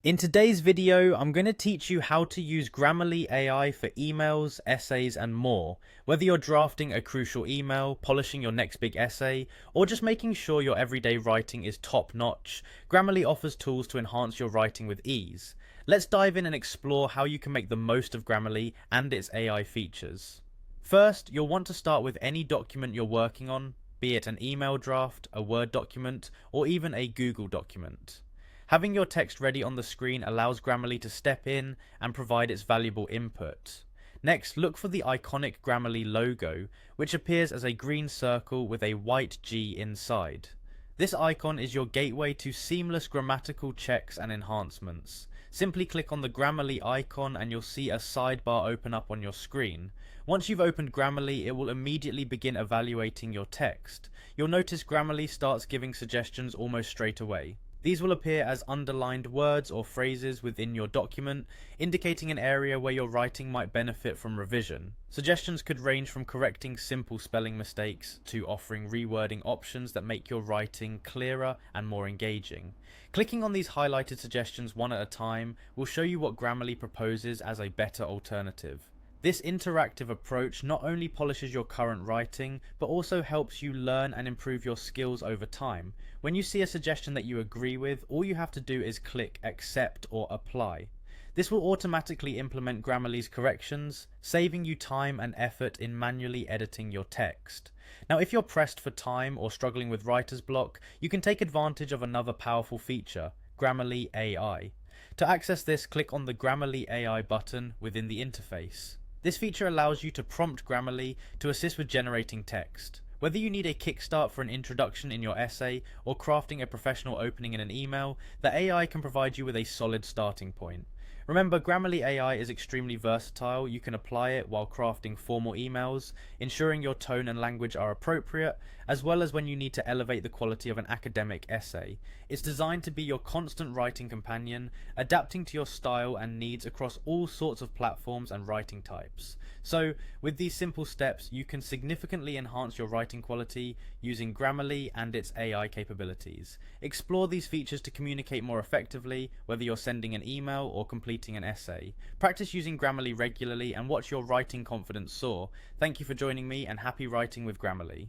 In today's video, I'm going to teach you how to use Grammarly AI for emails, essays, and more. Whether you're drafting a crucial email, polishing your next big essay, or just making sure your everyday writing is top notch, Grammarly offers tools to enhance your writing with ease. Let's dive in and explore how you can make the most of Grammarly and its AI features. First, you'll want to start with any document you're working on, be it an email draft, a Word document, or even a Google document. Having your text ready on the screen allows Grammarly to step in and provide its valuable input. Next, look for the iconic Grammarly logo, which appears as a green circle with a white G inside. This icon is your gateway to seamless grammatical checks and enhancements. Simply click on the Grammarly icon and you'll see a sidebar open up on your screen. Once you've opened Grammarly, it will immediately begin evaluating your text. You'll notice Grammarly starts giving suggestions almost straight away. These will appear as underlined words or phrases within your document, indicating an area where your writing might benefit from revision. Suggestions could range from correcting simple spelling mistakes to offering rewording options that make your writing clearer and more engaging. Clicking on these highlighted suggestions one at a time will show you what Grammarly proposes as a better alternative. This interactive approach not only polishes your current writing, but also helps you learn and improve your skills over time. When you see a suggestion that you agree with, all you have to do is click Accept or Apply. This will automatically implement Grammarly's corrections, saving you time and effort in manually editing your text. Now, if you're pressed for time or struggling with writer's block, you can take advantage of another powerful feature, Grammarly AI. To access this, click on the Grammarly AI button within the interface. This feature allows you to prompt Grammarly to assist with generating text. Whether you need a kickstart for an introduction in your essay or crafting a professional opening in an email, the AI can provide you with a solid starting point. Remember, Grammarly AI is extremely versatile. You can apply it while crafting formal emails, ensuring your tone and language are appropriate, as well as when you need to elevate the quality of an academic essay. It's designed to be your constant writing companion, adapting to your style and needs across all sorts of platforms and writing types. So, with these simple steps, you can significantly enhance your writing quality using Grammarly and its AI capabilities. Explore these features to communicate more effectively, whether you're sending an email or completing an essay. Practice using Grammarly regularly and watch your writing confidence soar. Thank you for joining me, and happy writing with Grammarly.